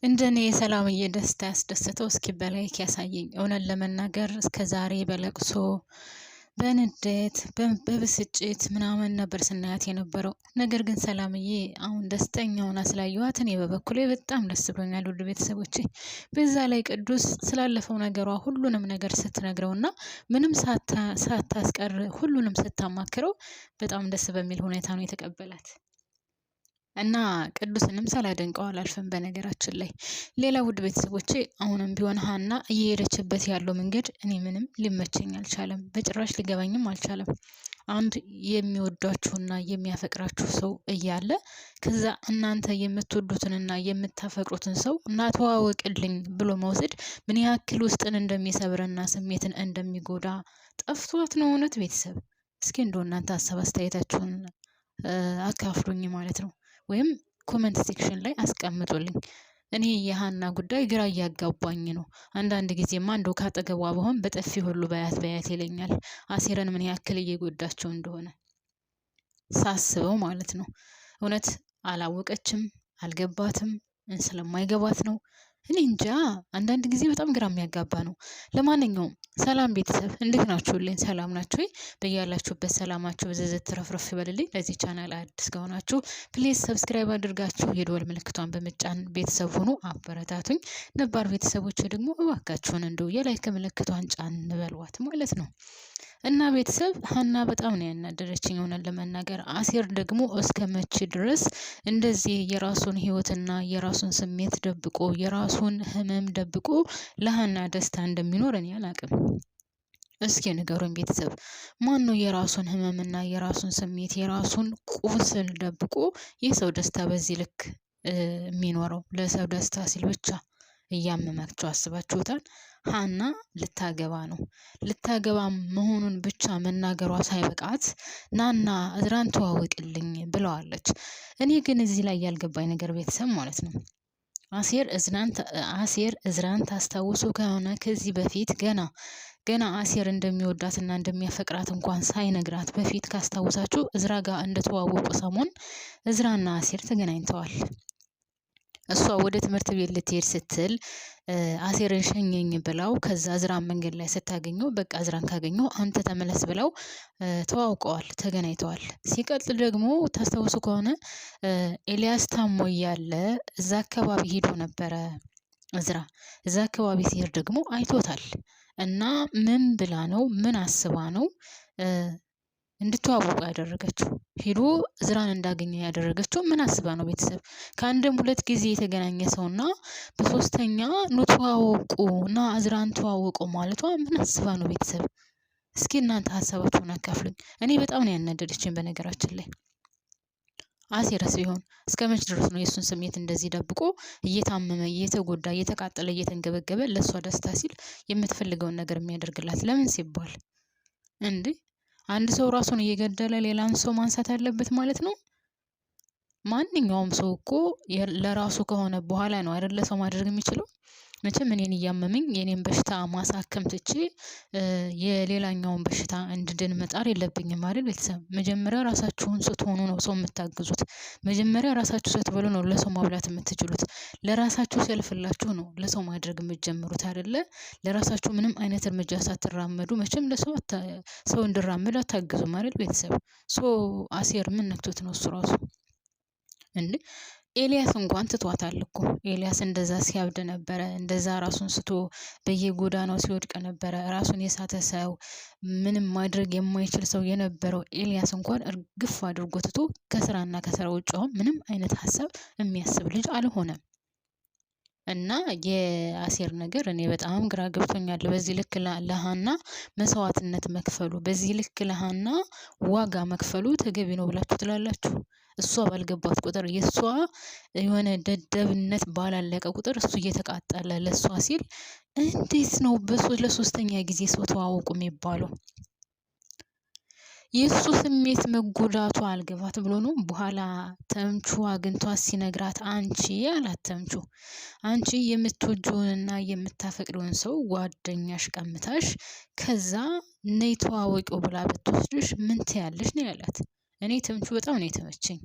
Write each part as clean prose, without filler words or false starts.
እንደኔ ሰላምዬ ደስታ ያስደሰተው እስኪ በላይክ ያሳየኝ። እውነት ለመናገር እስከ ዛሬ በለቅሶ በንዴት በብስጭት ምናምን ነበር ስናያት የነበረው። ነገር ግን ሰላምዬ አሁን ደስተኛውን ስላየኋት እኔ በበኩሌ በጣም ደስ ብሎኛል። ውድ ቤተሰቦቼ በዛ ላይ ቅዱስ ስላለፈው ነገሯ ሁሉንም ነገር ስትነግረውና ምንም ሳታስቀር ሁሉንም ስታማክረው በጣም ደስ በሚል ሁኔታ ነው የተቀበላት። እና ቅዱስንም ሳላደንቀው አላልፍም። በነገራችን ላይ ሌላ ውድ ቤተሰቦቼ አሁንም ቢሆን ሀና እየሄደችበት ያለው መንገድ እኔ ምንም ሊመቸኝ አልቻለም፣ በጭራሽ ሊገባኝም አልቻለም። አንድ የሚወዷችሁና የሚያፈቅራችሁ ሰው እያለ ከዛ እናንተ የምትወዱትንና የምታፈቅሩትን ሰው እናተዋወቅልኝ ብሎ መውሰድ ምን ያክል ውስጥን እንደሚሰብርና ስሜትን እንደሚጎዳ ጠፍቷት ነው እውነት ቤተሰብ? እስኪ እንደው እናንተ ሀሳብ አስተያየታችሁን አካፍሉኝ ማለት ነው። ወይም ኮመንት ሴክሽን ላይ አስቀምጡልኝ። እኔ የሀና ጉዳይ ግራ እያጋባኝ ነው። አንዳንድ ጊዜማ እንደው ካጠገቧ በሆን በጥፊ ሁሉ በያት ይለኛል። አሴረን ምን ያክል እየጎዳቸው እንደሆነ ሳስበው ማለት ነው። እውነት አላወቀችም፣ አልገባትም፣ ስለማይገባት ነው። እኔ እንጃ አንዳንድ ጊዜ በጣም ግራ የሚያጋባ ነው። ለማንኛውም ሰላም ቤተሰብ እንዴት ናችሁልኝ? ሰላም ናችሁ ወይ? በያላችሁበት ሰላማችሁ ብዝዝት ትረፍረፍ ይበልልኝ። ለዚህ ቻናል አዲስ ከሆናችሁ ፕሊዝ ሰብስክራይብ አድርጋችሁ የደወል ምልክቷን በመጫን ቤተሰብ ሁኑ፣ አበረታቱኝ። ነባር ቤተሰቦች ደግሞ እባካችሁን እንደው የላይክ ምልክቷን ጫን እንበሏት ማለት ነው። እና ቤተሰብ ሀና በጣም ነው ያናደረችኝ ሆነን ለመናገር። አሴር ደግሞ እስከ መቼ ድረስ እንደዚህ የራሱን ህይወትና የራሱን ስሜት ደብቆ የራሱን ህመም ደብቆ ለሀና ደስታ እንደሚኖር እኔ አላቅም። እስኪ ንገሩኝ ቤተሰብ፣ ማን ነው የራሱን ህመምና የራሱን ስሜት የራሱን ቁስል ደብቆ የሰው ደስታ በዚህ ልክ የሚኖረው? ለሰው ደስታ ሲል ብቻ እያመማቸው አስባችሁታል? ሀና ልታገባ ነው። ልታገባ መሆኑን ብቻ መናገሯ ሳይበቃት ናና እዝራን ተዋወቅልኝ ብለዋለች። እኔ ግን እዚህ ላይ ያልገባኝ ነገር ቤተሰብ ማለት ነው፣ አሴር እዝራን ታስታውሱ ከሆነ ከዚህ በፊት ገና አሴር እንደሚወዳትና እንደሚያፈቅራት እንኳን ሳይነግራት በፊት ካስታውሳችሁ እዝራ ጋር እንደተዋወቁ ሰሞን እዝራና አሴር ተገናኝተዋል። እሷ ወደ ትምህርት ቤት ልትሄድ ስትል አሴርን ሸኘኝ ብለው ከዛ እዝራን መንገድ ላይ ስታገኘው በቃ እዝራን ካገኘው አንተ ተመለስ ብለው ተዋውቀዋል፣ ተገናኝተዋል። ሲቀጥል ደግሞ ታስታውሱ ከሆነ ኤልያስ ታሞ እያለ እዛ አካባቢ ሄዶ ነበረ እዝራ። እዛ አካባቢ ሲሄድ ደግሞ አይቶታል። እና ምን ብላ ነው ምን አስባ ነው እንድትዋወቁ ያደረገችው? ሄዶ እዝራን እንዳገኘ ያደረገችው ምን አስባ ነው ቤተሰብ? ከአንድም ሁለት ጊዜ የተገናኘ ሰውና በሶስተኛ ኑ ተዋወቁ እና እዝራን ተዋወቁ ማለቷ ምን አስባ ነው ቤተሰብ? እስኪ እናንተ ሀሳባችሁን አካፍሉኝ። እኔ በጣም ነው ያናደደችኝ በነገራችን ላይ። አሴርስ ቢሆን እስከ መች ድረስ ነው የእሱን ስሜት እንደዚህ ደብቆ እየታመመ እየተጎዳ እየተቃጠለ እየተንገበገበ ለእሷ ደስታ ሲል የምትፈልገውን ነገር የሚያደርግላት? ለምን ሲባል እንዴ? አንድ ሰው ራሱን እየገደለ ሌላን ሰው ማንሳት አለበት ማለት ነው? ማንኛውም ሰው እኮ ለራሱ ከሆነ በኋላ ነው አይደለ ሰው ማድረግ የሚችለው። መቼም እኔን እያመመኝ የኔን በሽታ ማሳከም ትቼ የሌላኛውን በሽታ እንድድን መጣር የለብኝም አይደል ቤተሰብ? መጀመሪያ ራሳችሁን ስትሆኑ ነው ሰው የምታግዙት። መጀመሪያ ራሳችሁ ስትበሉ ነው ለሰው ማብላት የምትችሉት። ለራሳችሁ ሲያልፍላችሁ ነው ለሰው ማድረግ የምትጀምሩት አይደለ? ለራሳችሁ ምንም አይነት እርምጃ ሳትራመዱ መቼም ለሰው ሰው እንዲራመድ አታግዙም አይደል ቤተሰብ? አሴር ምን ነክቶት ነው እሱ ራሱ እንዴ? ኤልያስ እንኳን ትቷታል እኮ። ኤልያስ እንደዛ ሲያብድ ነበረ፣ እንደዛ ራሱን ስቶ በየጎዳናው ሲወድቅ ነበረ። ራሱን የሳተ ሰው፣ ምንም ማድረግ የማይችል ሰው የነበረው ኤልያስ እንኳን እርግፍ አድርጎ ትቶ ከስራና ከስራ ውጭ አሁን ምንም አይነት ሀሳብ የሚያስብ ልጅ አልሆነም። እና የአሴር ነገር እኔ በጣም ግራ ገብቶኛል። በዚህ ልክ ለሀና መስዋዕትነት መክፈሉ፣ በዚህ ልክ ለሀና ዋጋ መክፈሉ ተገቢ ነው ብላችሁ ትላላችሁ? እሷ ባልገባት ቁጥር የእሷ የሆነ ደደብነት ባላለቀ ቁጥር እሱ እየተቃጠለ ለእሷ ሲል እንዴት ነው ለሶስተኛ ጊዜ ሰው ተዋወቁ የሚባለው? የእሱ ስሜት መጎዳቱ አልገባት ብሎ ነው። በኋላ ተምቹ አግኝቷት ሲነግራት አንቺ አላት ተምቹ፣ አንቺ የምትወጂውንና የምታፈቅሪውን ሰው ጓደኛሽ ቀምታሽ ከዛ ነይ ተዋወቂው ብላ ብትወስድሽ ምን ትያለሽ ነው ያላት። እኔ ተምቹ በጣም ነው የተመቸኝ።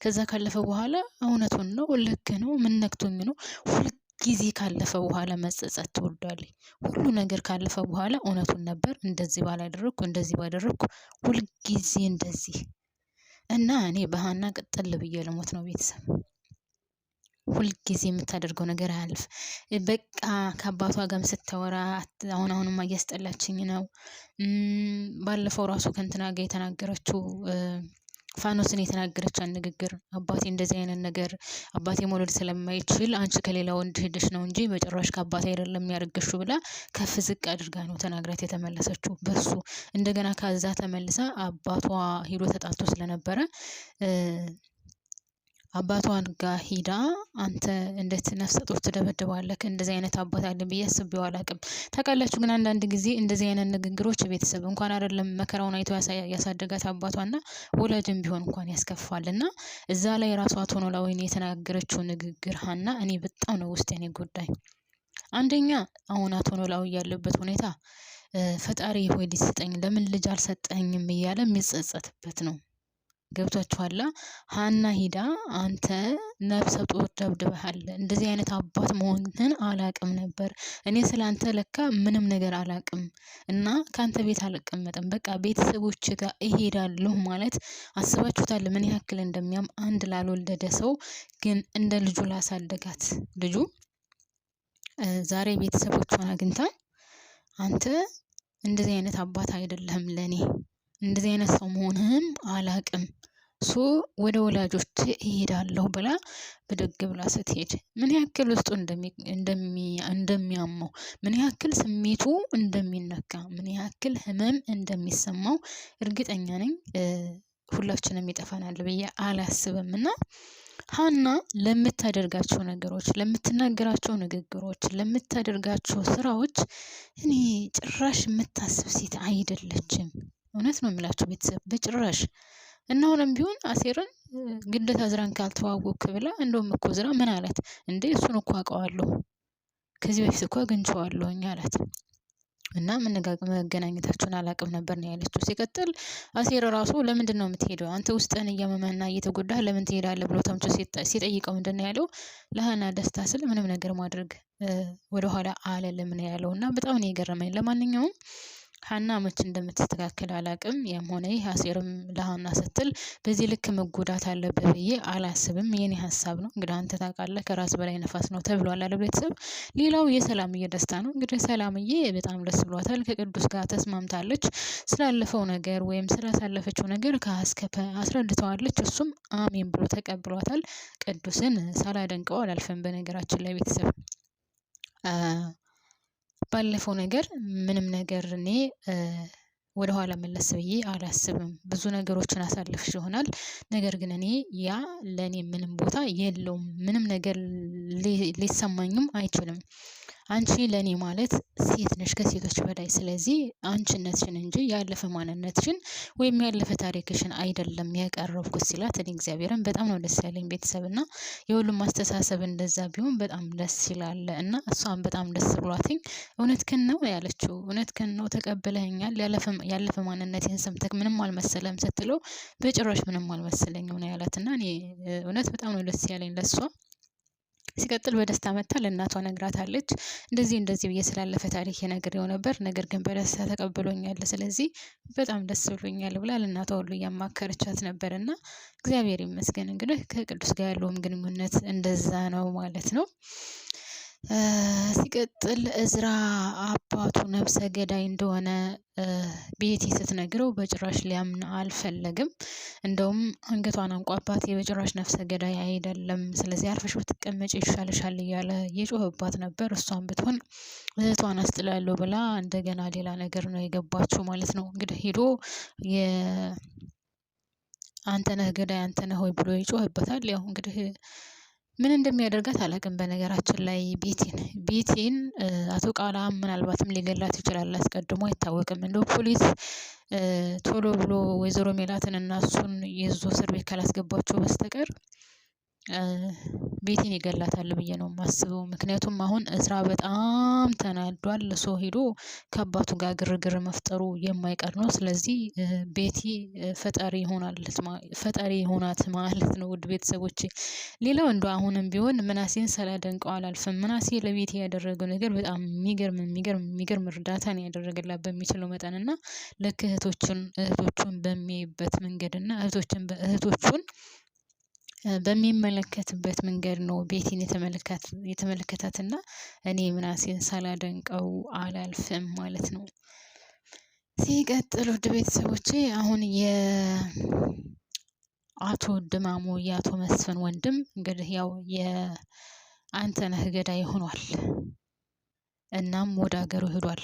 ከዛ ካለፈ በኋላ እውነቱን ነው፣ ልክ ነው፣ ምን ነክቶኝ ነው? ሁልጊዜ ካለፈ በኋላ መጸጸት ትወዳለች። ሁሉ ነገር ካለፈ በኋላ እውነቱን ነበር፣ እንደዚህ ባላደረግኩ፣ እንደዚህ ባደረግኩ፣ ሁልጊዜ እንደዚህ እና እኔ በሀና ቅጥል ብዬ ልሞት ነው ቤተሰብ። ሁልጊዜ የምታደርገው ነገር አያልፍ። በቃ ከአባቷ ጋርም ስታወራ አሁንማ እያስጠላችኝ ነው። ባለፈው ራሱ ከእንትና ጋር የተናገረችው ፋኖስን የተናገረችው ንግግር አባቴ እንደዚህ አይነት ነገር አባቴ መውለድ ስለማይችል አንቺ ከሌላ ወንድ ሄደሽ ነው እንጂ በጭራሽ ከአባቴ አይደለም ያርገሹ ብላ ከፍ ዝቅ አድርጋ ነው ተናግራት የተመለሰችው በሱ። እንደገና ከዛ ተመልሳ አባቷ ሄዶ ተጣልቶ ስለነበረ አባቷን ጋር ሂዳ አንተ እንዴት ነፍሰ ጡር ትደበድባለህ? እንደዚህ አይነት አባት አለ ብዬ አስቤው አላቅም። ታውቃላችሁ ግን አንዳንድ ጊዜ እንደዚህ አይነት ንግግሮች ቤተሰብ እንኳን አይደለም መከራውን አይቶ ያሳደጋት አባቷና ወላጅም ቢሆን እንኳን ያስከፋልና እዛ ላይ ራሷ ኖላዊን የተናገረችው ንግግር ሀና እኔ በጣም ነው ውስጤን የጎዳኝ። አንደኛ አሁን አቶ ኖላዊ ያለበት ሁኔታ ፈጣሪ ሆይ ልጅ ስጠኝ ለምን ልጅ አልሰጠኝም እያለ የሚጸጸትበት ነው። ገብቷችኋላ? ሀና ሂዳ አንተ ነፍሰ ጡር ደብድበሃል፣ እንደዚህ አይነት አባት መሆንህን አላቅም ነበር። እኔ ስላንተ ለካ ምንም ነገር አላቅም እና ካንተ ቤት አልቀመጥም፣ በቃ ቤተሰቦች ጋር እሄዳለሁ ማለት አስባችሁታል? ምን ያክል እንደሚያም አንድ ላልወለደ ሰው ግን እንደ ልጁ ላሳደጋት ልጁ ዛሬ ቤተሰቦቿን አግኝታ አንተ እንደዚህ አይነት አባት አይደለህም ለኔ፣ እንደዚህ አይነት ሰው መሆንህም አላቅም ወደ ወላጆች እሄዳለሁ ብላ ብድግ ብላ ስትሄድ ምን ያክል ውስጡ እንደሚያመው፣ ምን ያክል ስሜቱ እንደሚነካ፣ ምን ያክል ህመም እንደሚሰማው እርግጠኛ ነኝ ሁላችንም ይጠፋናል ብዬ አላስብም። እና ሀና ለምታደርጋቸው ነገሮች፣ ለምትናገራቸው ንግግሮች፣ ለምታደርጋቸው ስራዎች እኔ ጭራሽ የምታስብ ሴት አይደለችም። እውነት ነው የምላቸው ቤተሰብ በጭራሽ። እና አሁንም ቢሆን አሴርን ግዴታ ዝራን ካልተዋወቅክ ብላ እንደውም እኮ ዝራ ምን አላት እንዴ? እሱን እኮ አውቀዋለሁ ከዚህ በፊት እኮ አግኝቼዋለሁኝ አላት። እና መገናኘታችሁን አላቅም ነበር ነው ያለችው። ሲቀጥል አሴር ራሱ ለምንድን ነው የምትሄደው አንተ ውስጥህን እያመመህና እየተጎዳህ ለምን ትሄዳለህ ብሎ ተምቹ ሲጠይቀው ምንድን ነው ያለው? ለሀና ደስታ ስል ምንም ነገር ማድረግ ወደኋላ አልልም ነው ያለው። እና በጣም ነው የገረመኝ። ለማንኛውም ሀና መች እንደምትስተካከል አላቅም። ያም ሆነ ይህ አሴርም ለሀና ስትል በዚህ ልክ መጎዳት አለበት ብዬ አላስብም። የኔ ሀሳብ ነው። እንግዲህ አንተ ታውቃለህ ከራስ በላይ ነፋስ ነው ተብሏል አለ ቤተሰብ። ሌላው የሰላምዬ ደስታ ነው። እንግዲህ ሰላምዬ በጣም ደስ ብሏታል። ከቅዱስ ጋር ተስማምታለች። ስላለፈው ነገር ወይም ስላሳለፈችው ነገር ከአስከፈ አስረድተዋለች። እሱም አሜን ብሎ ተቀብሏታል። ቅዱስን ሳላደንቀው አላልፍም። በነገራችን ላይ ቤተሰብ ባለፈው ነገር ምንም ነገር እኔ ወደ ኋላ መለስ ብዬ አላስብም። ብዙ ነገሮችን አሳልፍሽ ይሆናል። ነገር ግን እኔ ያ ለኔ ምንም ቦታ የለውም። ምንም ነገር ሊሰማኝም አይችልም። አንቺ ለኔ ማለት ሴት ነሽ ከሴቶች በላይ። ስለዚህ አንቺነትሽን እንጂ ያለፈ ማንነትሽን ወይም ያለፈ ታሪክሽን አይደለም ያቀረብኩት ሲላት እኔ እግዚአብሔርን በጣም ነው ደስ ያለኝ ቤተሰብና የሁሉም ማስተሳሰብ እንደዛ ቢሆን በጣም ደስ ይላል። እና እሷን በጣም ደስ ብሏትኝ እውነትህን ነው ያለችው። እውነትህን ነው ተቀብለኸኛል፣ ያለፈ ማንነቴን ሰምተህ ምንም አልመሰለም ስትለው በጭራሽ ምንም አልመሰለኝም ነው ያላትና እኔ እውነት በጣም ነው ደስ ያለኝ ለሷ። ሲቀጥል በደስታ መታ ለእናቷ ነግራታለች። እንደዚህ ብዬ ስላለፈ ታሪክ ነግሬው ነበር፣ ነገር ግን በደስታ ተቀብሎኛል፣ ስለዚህ በጣም ደስ ብሎኛል ብላ ለእናቷ ሁሉ እያማከረቻት ነበርና እግዚአብሔር ይመስገን። እንግዲህ ከቅዱስ ጋር ያለውም ግንኙነት እንደዛ ነው ማለት ነው። ሲቀጥል እዝራ አባቱ ነፍሰ ገዳይ እንደሆነ ቤቲ ስትነግረው በጭራሽ ሊያምን አልፈለግም። እንደውም አንገቷን አንቆ አባቴ በጭራሽ ነፍሰ ገዳይ አይደለም፣ ስለዚህ አርፈሽ ብትቀመጪ ይሻልሻል እያለ የጮህባት ነበር። እሷን ብትሆን እህቷን አስጥላለሁ ብላ እንደገና ሌላ ነገር ነው የገባችው ማለት ነው። እንግዲህ ሄዶ አንተነህ ገዳይ አንተነህ ሆይ ብሎ ይጮህበታል። ያው እንግዲህ ምን እንደሚያደርጋት አላውቅም። በነገራችን ላይ ቤቴን አቶ ቃላም ምናልባትም ሊገላት ይችላል፣ አስቀድሞ አይታወቅም። እንደው ፖሊስ ቶሎ ብሎ ወይዘሮ ሜላትን እና እሱን ይዞ እስር ቤት ካላስገባቸው በስተቀር ቤቴን ይገላታል ብዬ ነው የማስበው። ምክንያቱም አሁን እዝራ በጣም ተናዷል። ሰው ሄዶ ከአባቱ ጋር ግርግር መፍጠሩ የማይቀር ነው። ስለዚህ ቤቲ ፈጣሪ ይሆናት ማለት ነው። ውድ ቤተሰቦቼ ሌላው እንደው አሁንም ቢሆን ምናሴን ሳላደንቀው አላልፍም። ምናሴ ለቤቲ ያደረገው ነገር በጣም የሚገርም እርዳታ ነው ያደረገላት በሚችለው መጠን እና ልክ እህቶቹን በሚያይበት መንገድ እና እህቶቹን በሚመለከትበት መንገድ ነው ቤቲን የተመለከታትና እኔ ምናሴን ሳላደንቀው አላልፍም ማለት ነው። ሲቀጥል ውድ ቤተሰቦቼ አሁን የአቶ ድማሙ የአቶ መስፍን ወንድም እንግዲህ ያው የአንተነህ ገዳይ ሆኗል። እናም ወደ ሀገሩ ሄዷል።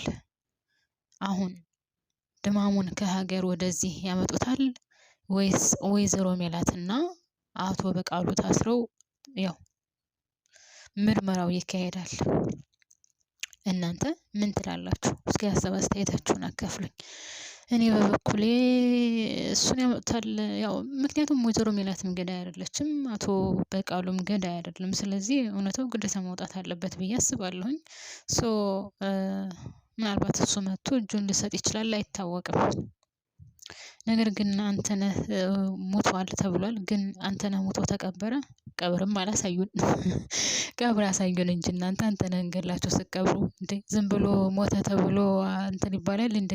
አሁን ድማሙን ከሀገር ወደዚህ ያመጡታል ወይስ ወይዘሮ ሜላትና አቶ በቃሉ ታስረው ያው ምርመራው ይካሄዳል? እናንተ ምን ትላላችሁ? እስኪ ሀሳብ አስተያየታችሁን አካፍሉኝ። እኔ በበኩሌ እሱን ያመጡታል። ያው ምክንያቱም ወይዘሮ ሜላትም ገዳይ አይደለችም፣ አቶ በቃሉም ገዳይ አይደለም። ስለዚህ እውነታው ግዴታ መውጣት አለበት ብዬ አስባለሁኝ። ሶ ምናልባት እሱ መጥቶ እጁን ሊሰጥ ይችላል፣ አይታወቅም። ነገር ግን አንተነህ ሞቷል ተብሏል። ግን አንተነህ ሞቶ ተቀበረ? ቀብርም አላሳዩን። ቀብር አሳዩን እንጂ እናንተ አንተነህን ገላችሁ ስትቀብሩ እንዴ! ዝም ብሎ ሞተ ተብሎ እንትን ይባላል እንዴ?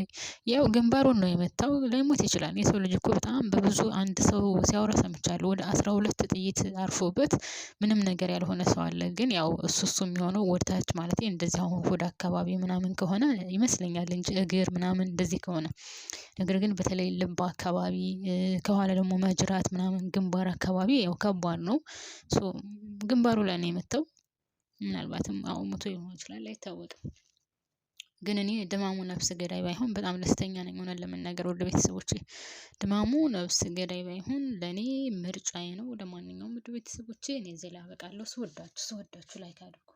ያው ግንባሩን ነው የመታው። ላይሞት ይችላል። የሰው ልጅ እኮ በጣም በብዙ አንድ ሰው ሲያወራ ሰምቻለሁ። ወደ 12 ጥይት አርፎበት ምንም ነገር ያልሆነ ሰው አለ። ግን ያው እሱ የሚሆነው ወደታች ማለት እንደዚህ አሁን ወደ አካባቢ ምናምን ከሆነ ይመስለኛል እንጂ እግር ምናምን እንደዚህ ከሆነ ነገር ግን በተለይ ልብ አካባቢ ከኋላ ደግሞ መጅራት ምናምን ግንባር አካባቢ ያው ከባድ ነው። ሶ ግንባሩ ላይ ነው የመታው። ምናልባትም አሁን ሞቶ ሊሆን ይችላል፣ አይታወቅም። ግን እኔ ድማሙ ነፍስ ገዳይ ባይሆን በጣም ደስተኛ ነኝ። ሆነን ለመናገር ወደ ቤተሰቦቼ ድማሙ ነፍስ ገዳይ ባይሆን ለኔ ምርጫዬ ነው። ለማንኛውም ወደ ቤተሰቦቼ እኔ እዚህ ላይ አበቃለሁ። ስወዳችሁ ላይክ አድርጉ።